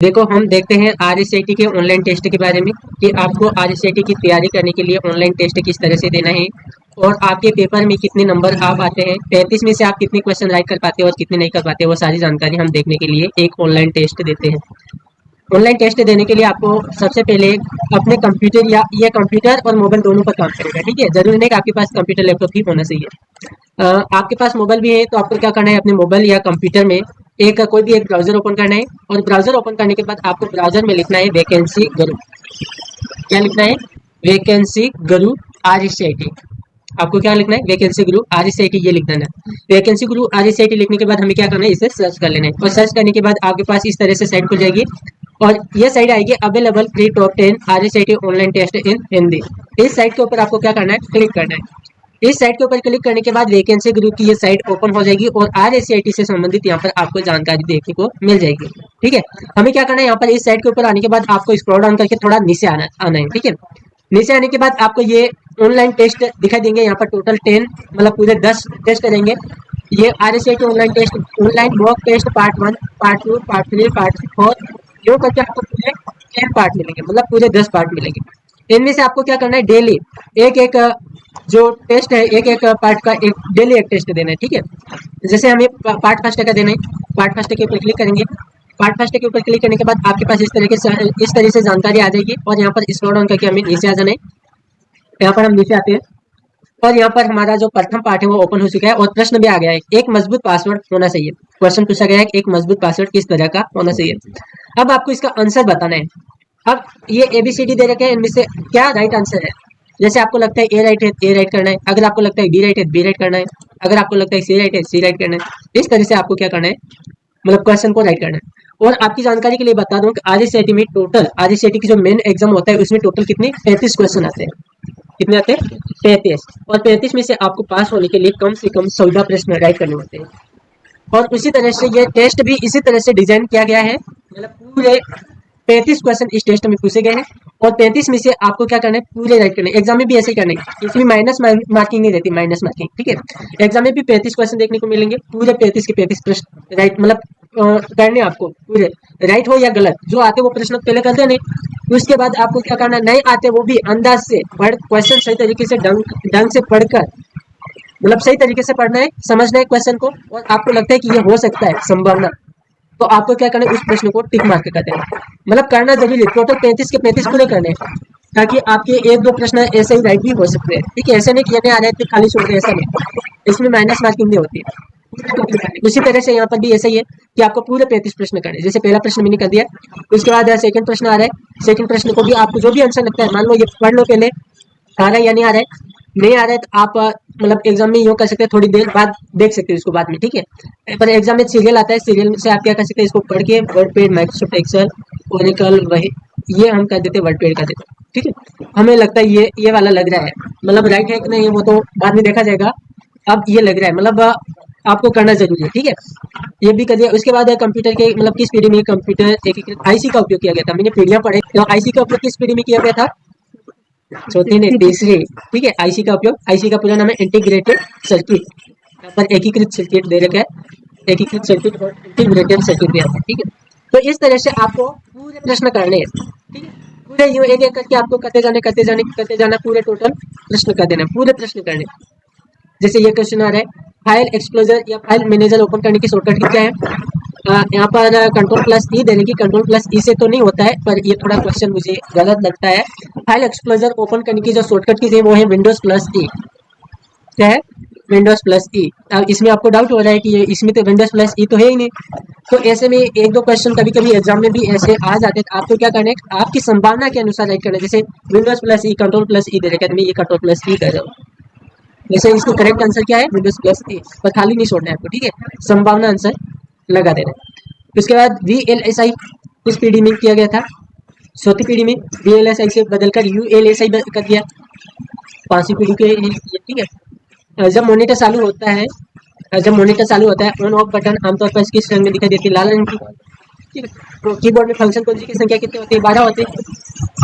देखो हम देखते हैं आरएसआईटी के ऑनलाइन टेस्ट के बारे में कि आपको आरएसआईटी की तैयारी करने के लिए ऑनलाइन टेस्ट किस तरह से देना है और आपके पेपर में कितने नंबर आप आते हैं, 35 में से आप कितने क्वेश्चन राइट कर पाते हो और कितने नहीं कर पाते, वो सारी जानकारी हम देखने के लिए एक ऑनलाइन टेस्ट देते हैं। ऑनलाइन टेस्ट देने के लिए आपको सबसे पहले अपने कंप्यूटर या ये कंप्यूटर और मोबाइल दोनों पर काम करेगा, ठीक है। जरूरी नहीं कि आपके पास कंप्यूटर लैपटॉप ही होना चाहिए। आपके पास मोबाइल भी है तो आपको क्या करना है, अपने मोबाइल या कंप्यूटर में एक कोई भी एक ब्राउजर ओपन करना है और ब्राउजर ओपन करने के बाद आपको ब्राउजर में लिखना है वैकेंसी गुरु। क्या लिखना है? वैकेंसी गुरु आरएसआईटी। आपको क्या लिखना है? वैकेंसी गुरु आरएसआईटी, ये लिख देना है। वैकेंसी गुरु आरएसआईटी लिखने के बाद हमें क्या करना है, इसे सर्च कर लेना है और सर्च करने के बाद आपके पास इस तरह से साइट खुल जाएगी और ये साइट आएगी available pre top 10 RSIT online test in Hindi. इस साइट के ऊपर आपको क्या करना है, क्लिक करना है। इस साइट के ऊपर क्लिक करने के बाद वैकेंसी ग्रुप की ये साइट ओपन हो जाएगी और आरएसआईटी से संबंधित यहाँ पर आपको जानकारी देखने को मिल जाएगी, ठीक है। हमें क्या करना है, यहाँ पर इस साइट के ऊपर आने के बाद आपको स्क्रॉल डाउन करके थोड़ा नीचे आना है, ठीक है। नीचे आने के बाद आपको ये ऑनलाइन टेस्ट दिखाई देंगे, यहाँ पर टोटल 10 मतलब पूरे 10 टेस्ट करेंगे। ये RSIT online test, online mock test part 1, part 2, part 3, part 4, जो करके आपको पूरे 10 पार्ट मिलेंगे, मतलब पूरे 10 पार्ट मिलेंगे। इनमें से आपको क्या करना है, डेली एक एक जो टेस्ट है, एक एक पार्ट का एक डेली एक टेस्ट देना है, ठीक है। जैसे हमें पार्ट फर्स्ट का देना है, पार्ट फर्स्ट के ऊपर क्लिक करेंगे। पार्ट फर्स्ट के ऊपर क्लिक करने के बाद आपके पास इस तरह से जानकारी आ जाएगी और यहाँ पर स्क्रॉल डाउन करके हमें नीचे आ जाना है। यहाँ पर हम नीचे आते हैं और यहाँ पर हमारा जो प्रथम पार्ट है वो ओपन हो चुका है और प्रश्न भी आ गया है, एक मजबूत पासवर्ड होना चाहिए। क्वेश्चन पूछा गया है कि एक मजबूत पासवर्ड किस तरह का होना चाहिए। अब आपको इसका आंसर बताना है। अब ये ABCD दे रखे हैं, इनमें से क्या राइट आंसर है। जैसे आपको लगता है ए राइट है, ए राइट करना है। अगर आपको लगता है बी राइट है, बी राइट करना है। अगर आपको लगता है सी राइट है, सी राइट करना है। इस तरह से आपको क्या करना है, मतलब क्वेश्चन को राइट करना है। और आपकी जानकारी के लिए बता दूं कि आरएसआईटी में टोटल आरएसआईटी की जो मेन एग्जाम होता है उसमें टोटल कितने 35 क्वेश्चन आते हैं। कितने आते हैं? 35। और 35 में से आपको पास होने के लिए कम से कम 14 प्रश्न राइट करने होते हैं। और उसी तरह से ये टेस्ट भी इसी तरह से डिजाइन किया गया है, मतलब पूरे 35 क्वेश्चन इस टेस्ट में पूछे गए हैं और 35 में से आपको क्या करना है, पूरे राइट करने। एग्जाम में भी ऐसे ही करने, इसमें माइनस मार्किंग नहीं रहती, माइनस मार्किंग, ठीक है। एग्जाम में भी 35 क्वेश्चन देखने को मिलेंगे, पूरे 35 के 35 प्रश्न राइट, मतलब करने आपको पूरे राइट हो या गलत, जो आते वो प्रश्न पहले कर देने। उसके बाद आपको क्या करना, नहीं आते वो भी अंदाज से पढ़, क्वेश्चन सही तरीके से ढंग से पढ़कर, मतलब सही तरीके से पढ़ना है, समझना है क्वेश्चन को और आपको लगता है कि ये हो सकता है संभावना, तो आपको क्या करना है, उस प्रश्न को टिक मार्क कर देना। मतलब करना जरूरी है, टोटल 35 के 35 पूरे करने हैं ताकि आपके एक दो प्रश्न ऐसे ही राइट भी हो सकते हैं, ठीक है। ऐसे नहीं कि ये नहीं आ रहा है तो खाली छोड़ दे, ऐसा नहीं, इसमें माइनस मार्किंग नहीं होती है। उसी तरह से यहाँ पर भी ऐसा ही है कि आपको पूरे 35 प्रश्न करने। जैसे पहला प्रश्न मैंने कर दिया, उसके बाद सेकंड प्रश्न आ रहा है, सेकंड प्रश्न को भी आपको जो भी आंसर लगता है, मान लो ये पढ़ लो पहले, आ रहा है या नहीं आ रहा है, नहीं आ रहा है तो आप मतलब एग्जाम में यूँ कर सकते हैं, थोड़ी देर बाद देख सकते हैं इसको बाद में, ठीक है। पर एग्जाम में सीरियल आता है, सीरियल से आप क्या कर सकते हैं, इसको पढ़ के WordPad, Microsoft Excel, Oracle, वही ये हम कर देते हैं, वर्ड पेड कर देते हैं, ठीक है। हमें लगता है ये वाला लग रहा है, मतलब राइट है कि नहीं वो तो बाद में देखा जाएगा। अब ये लग रहा है, मतलब आपको करना जरूरी है, ठीक है। ये भी कर दिया। उसके बाद कंप्यूटर के मतलब किस पीढ़ी में कंप्यूटर एकीकृत आईसी का उपयोग किया गया था, मैंने पीढ़ियां पढ़े तो आईसी का उपयोग किस पीढ़ी में किया गया था, चौथी ने तीसरी, ठीक है। आईसी का उपयोग, आईसी का पूरा नाम है इंटीग्रेटेड सर्किट, यहाँ पर एकीकृत सर्किट दे रखा है, एकीकृत सर्किट और इंटीग्रेटेड सर्किट दिया है, ठीक है। तो इस तरह से आपको पूरे प्रश्न करने हैं, ठीक है। पूरे यूँ एक एक करके आपको करते जाना, पूरे टोटल प्रश्न कर देना, पूरे प्रश्न करने। जैसे ये क्वेश्चन आ रहा है, फाइल एक्सप्लोजर या फाइल मैनेजर ओपन करने की शॉर्टकट क्या है। यहाँ पर कंट्रोल+E देने की, कंट्रोल+E से तो नहीं होता है, पर ये थोड़ा क्वेश्चन मुझे गलत लगता है। फाइल एक्सप्लोजर ओपन करने की जो शॉर्टकट की है वो है Windows+E। क्या है? Windows+E। अब इसमें आपको डाउट हो रहा है कि ये इसमें तो Windows+E तो है ही नहीं, तो ऐसे में एक दो क्वेश्चन कभी कभी एग्जाम में भी ऐसे आ जाते हैं, तो आपको क्या करना है, आपकी संभावना के अनुसार राइट करना है। जैसे Windows+E, कंट्रोल+E दे रखा है, मैं ये कंट्रोल+E कर रहा हूँ। वैसे इसको करेक्ट आंसर क्या है, Windows+E, पर खाली नहीं छोड़ना है आपको, ठीक है, संभावना आंसर लगा देना। उसके बाद VLSI किस पीढ़ी में किया गया था, चौथी पीढ़ी में। VLSI से बदलकर ULSI कर दिया, पांचवी पीढ़ी के, ठीक है। जब मॉनिटर चालू होता है, ऑन ऑफ बटन आमतौर पर किस रंग में दिखाई देती है, लाल रंग की, ठीक है। तो कीबोर्ड में फंक्शन कोड की संख्या कितनी होती है, 12 होती है।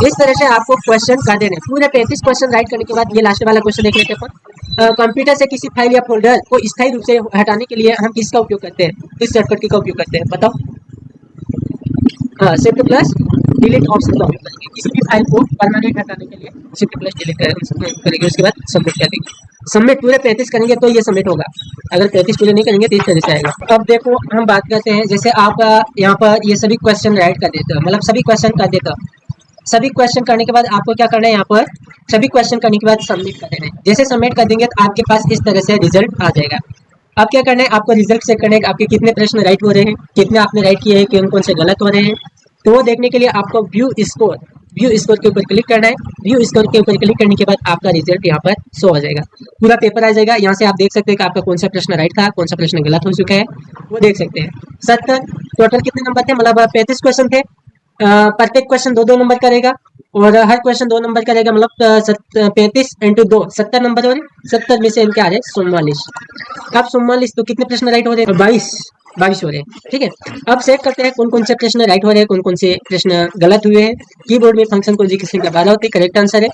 इस तरह से आपको क्वेश्चन कर देने, पूरे 35 क्वेश्चन राइट करने के बाद ये लास्ट वाला क्वेश्चन देख लेते हैं। कंप्यूटर से किसी फाइल या फोल्डर को स्थायी रूप से हटाने के लिए हम किसका उपयोग करते हैं, किस शॉर्टकट की का उपयोग करते हैं, बताओ। हाँ, शिफ्ट प्लस डिलीट ऑप्शन का उपयोग करेंगे। किसी भी फाइल को परमानेंट हटाने के लिए शिफ्ट प्लस डिलीट करेंगे, उसके बाद सबमिट कर देंगे। सबमिट पूरे 35 करेंगे तो ये सबमिट होगा, अगर 35 पूरे नहीं करेंगे तो इस तरह से आएगा। अब देखो हम बात करते हैं, जैसे आप यहाँ पर ये सभी क्वेश्चन राइट कर देते हो, मतलब सभी क्वेश्चन कर देते हो। सभी क्वेश्चन करने के बाद आपको क्या करना है, यहाँ पर सभी क्वेश्चन करने के बाद सबमिट कर देना है। जैसे सबमिट कर देंगे तो आपके पास इस तरह से रिजल्ट आ जाएगा। अब क्या करना है, आपको रिजल्ट चेक करना है कि आपके कितने प्रश्न राइट हो रहे हैं, कितने आपने राइट किए हैं, कौन कौन से गलत हो रहे हैं। तो वो देखने के लिए आपको व्यू स्कोर के ऊपर क्लिक करना है। व्यू स्कोर के ऊपर क्लिक करने के बाद आपका रिजल्ट यहाँ पर शो हो जाएगा, पूरा पेपर आ जाएगा। यहाँ से आप देख सकते हैं कि आपका कौन सा प्रश्न राइट था, कौन सा प्रश्न गलत हो चुका है, वो देख सकते हैं। 70 टोटल कितने नंबर थे, मतलब 35 क्वेश्चन थे। प्रत्येक क्वेश्चन 2-2 नंबर करेगा और हर क्वेश्चन 2 नंबर करेगा, मतलब 35 इंटू 2 70 नंबर हो रहे। 70 में से इनके आ रहे 44। अब 44 तो कितने प्रश्न राइट हो रहे हैं, 22 हो रहे हैं। ठीक है, अब चेक करते हैं कौन कौन से प्रश्न राइट हो रहे हैं, कौन कौन से प्रश्न गलत हुए हैं। कीबोर्ड में फंक्शन कॉन्जुगेशन का 12 होती है, करेक्ट आंसर है।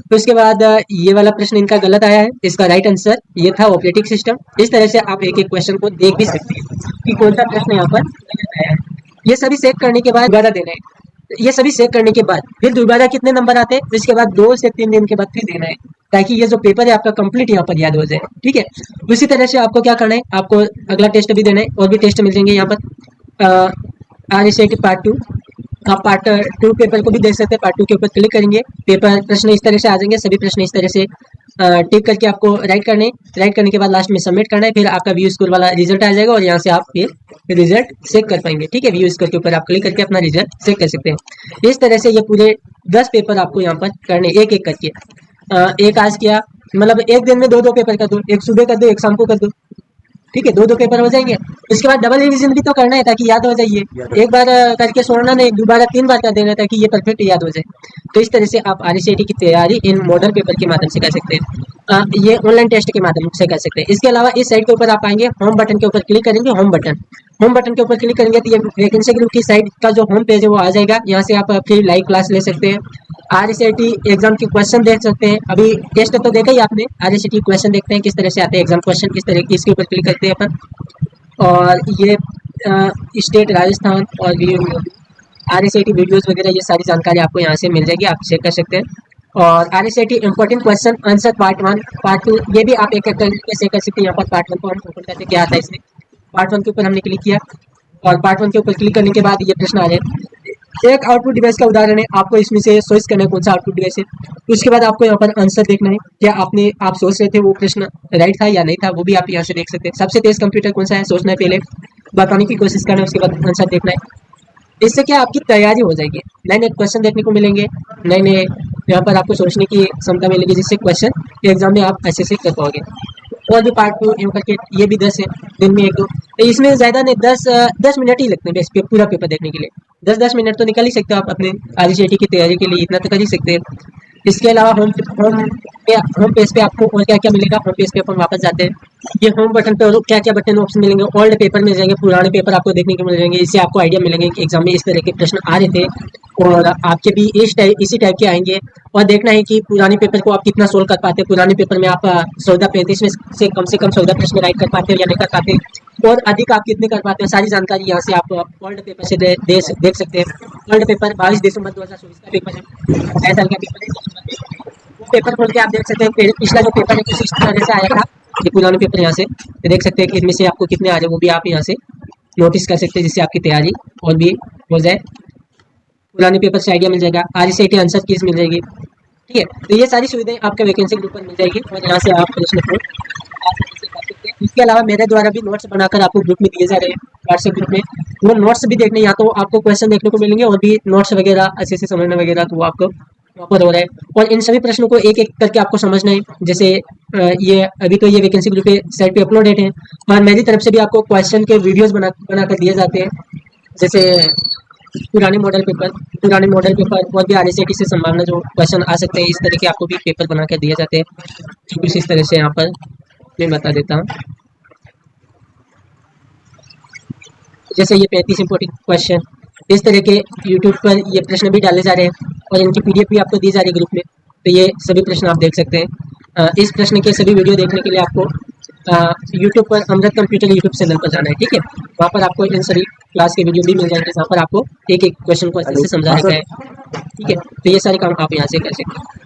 तो उसके बाद ये वाला प्रश्न इनका गलत आया है, इसका राइट आंसर ये था ऑपरेटिंग सिस्टम। इस तरह से आप एक एक क्वेश्चन को देख भी सकते हैं कि कौन सा प्रश्न यहाँ पर गलत आया है। ये सभी सेव करने के बाद दोबारा देना है। ये सभी सेव करने के बाद फिर दोबारा कितने नंबर आते हैं, इसके बाद 2 से 3 दिन के बाद फिर देना है, ताकि ये जो पेपर है आपका कंप्लीट यहाँ पर याद हो जाए। ठीक है, उसी तरह से आपको क्या करना है, आपको अगला टेस्ट भी देना है, और भी टेस्ट मिल जाएंगे यहाँ पर। RSAT पार्ट 2, आप पार्ट 2 पेपर को भी देख सकते हैं। पार्ट 2 के ऊपर क्लिक करेंगे, पेपर प्रश्न इस तरह से आ जाएंगे। सभी प्रश्न इस तरह से टिक करके आपको राइट करने, राइट करने के बाद लास्ट में सबमिट करना है। फिर आपका व्यू स्कोर वाला रिजल्ट आ जाएगा और यहाँ से आप फिर रिजल्ट चेक कर पाएंगे। ठीक है, व्यू स्कोर के ऊपर आप क्लिक करके अपना रिजल्ट चेक कर सकते हैं। इस तरह से ये पूरे 10 पेपर आपको यहाँ पर करने, एक एक करके। एक आज किया, मतलब एक दिन में 2-2 पेपर कर दो, एक सुबह कर दो, एक शाम को कर दो। ठीक है, 2-2 पेपर हो जाएंगे। उसके बाद डबल रिवीजन भी तो करना है ताकि याद हो जाइए। एक बार करके छोड़ना नहीं, दोबारा 3 बार कर देना ताकि ये परफेक्ट याद हो जाए। तो इस तरह से आप RSAT की तैयारी इन मॉडल पेपर के माध्यम से कर सकते हैं। ये ऑनलाइन टेस्ट के माध्यम से कर सकते हैं। इसके अलावा इस साइट के ऊपर आप आएंगे, होम बटन के ऊपर क्लिक करेंगे, होम बटन के ऊपर क्लिक करेंगे तो ये वैकेंसी ग्रुप की साइट का जो होम पेज है वो आ जाएगा। यहाँ से आप फ्री लाइव क्लास ले सकते हैं, RSAT एग्जाम के क्वेश्चन देख सकते हैं। अभी टेस्ट तो देखा ही आपने, RSAT क्वेश्चन देखते हैं किस तरह से आते हैं एग्जाम क्वेश्चन, किस तरह की इसके ऊपर क्लिक करते हैं अपन। और ये स्टेट राजस्थान और भी RSAT वीडियोस वगैरह, ये सारी जानकारी आपको यहाँ से मिल जाएगी, आप चेक कर सकते हैं। और RSAT important question answer part 1 part 2 ये भी आप एक एक तरीके से कर सकते हैं। यहाँ पर पार्ट 1 को हम ओपन करते क्या आता है इसमें, पार्ट 1 के ऊपर हमने क्लिक किया और पार्ट 1 के ऊपर क्लिक करने के बाद ये प्रश्न आ जाए। एक आउटपुट डिवाइस का उदाहरण है, आपको इसमें से चॉइस करना है कौन सा आउटपुट डिवाइस है। उसके बाद आपको यहाँ पर आंसर देखना है, क्या आप सोच रहे थे वो प्रश्न राइट था या नहीं था, वो भी आप यहाँ से देख सकते हैं। सबसे तेज कंप्यूटर कौन सा है, सोचना है, पहले बताने की कोशिश करना है, उसके बाद आंसर देखना है। इससे क्या आपकी तैयारी हो जाएगी, नए नए क्वेश्चन देखने को मिलेंगे, नए नए यहाँ पर आपको सोचने की क्षमता मिलेगी, जिससे क्वेश्चन एग्जाम में आप अच्छे से कर पाओगे। और भी पार्ट 2 यूँ करके ये भी 10 है, दिन में 1-2, तो इसमें ज़्यादा नहीं 10 मिनट ही लगते हैं बेस पे पूरा पेपर देखने के लिए। 10-10 मिनट तो निकल ही सकते हो आप अपने RSAT की तैयारी के लिए, इतना तो कर ही सकते हैं। इसके अलावा होम पेज पे आपको और क्या क्या मिलेगा, होम पेज पे अपन वापस जाते हैं। ये होम बटन पे और क्या क्या बटन ऑप्शन मिलेंगे, ओल्ड पेपर मिल जाएंगे, पुराने पेपर आपको देखने को मिल जाएंगे। इससे आपको आइडिया मिलेंगे कि एग्जाम में इस तरह के प्रश्न आ रहे थे और आपके भी इसी टाइप के आएंगे। और देखना है कि पुराने पेपर को आप कितना सोल्व कर पाते हैं। पुराने पेपर में आप 14-35 में से कम 14 प्रश्न राइट कर पाते हो या नहीं कर पाते, और अधिक आप कितने कर पाते हो, सारी जानकारी यहाँ से आप ओल्ड पेपर से देख सकते हैं। ओल्ड पेपर 22 दिसंबर 2024 का पेपर है, 6 साल का पेपर है। वो पेपर खोल के आप देख सकते हैं पिछला जो पेपर है किस तरह से आया था। ये पुराने पेपर यहाँ से देख सकते हैं कि इनमें से आपको कितने आ रहे हैं, वो भी आप यहाँ से नोटिस कर सकते हैं, जिससे आपकी तैयारी और भी हो जाए। पुराने पेपर से आइडिया मिल जाएगा, RSAT आंसर कीज मिल जाएगी। ठीक है, तो ये सारी सुविधाएं आपके वैकेंसी ग्रुप पर मिल जाएगी और यहाँ से आप प्रश्न को आसानी से कर सकते हैं। इसके अलावा मेरे द्वारा भी नोट्स बनाकर आपको ग्रुप में दिए जा रहे हैं, व्हाट्सएप ग्रुप में। वो नोट्स भी देखने, या तो आपको क्वेश्चन देखने को मिलेंगे और भी नोट्स वगैरह अच्छे से समझने वगैरह, तो वो आपको प्रॉपर हो रहा है। और इन सभी प्रश्नों को एक एक करके आपको समझना है। जैसे ये अभी तो ये वैकेंसी ग्रुप पे साइट पे अपलोडेड है, और मेरी तरफ से भी आपको क्वेश्चन के वीडियोस बना कर दिए जाते हैं। जैसे पुराने मॉडल पेपर और भी RSAT से संभावना जो क्वेश्चन आ सकते हैं, इस तरह के आपको भी पेपर बना कर दिए जाते हैं। कुछ इस तरह से यहाँ पर मैं बता देता हूँ। जैसे ये 35 इंपोर्टेंट क्वेश्चन, इस तरह के यूट्यूब पर ये प्रश्न भी डाले जा रहे हैं और इनकी PDF भी आपको दी जा रही है ग्रुप में। तो ये सभी प्रश्न आप देख सकते हैं। इस प्रश्न के सभी वीडियो देखने के लिए आपको यूट्यूब पर अमृत कंप्यूटर यूट्यूब चैनल पर जाना है, ठीक है। वहाँ पर आपको इन सभी क्लास के वीडियो भी मिल जाएंगे, जहाँ पर आपको एक एक क्वेश्चन को अच्छे से समझा रखा है, ठीक है। तो ये सारे काम आप यहाँ से कर सकते हैं।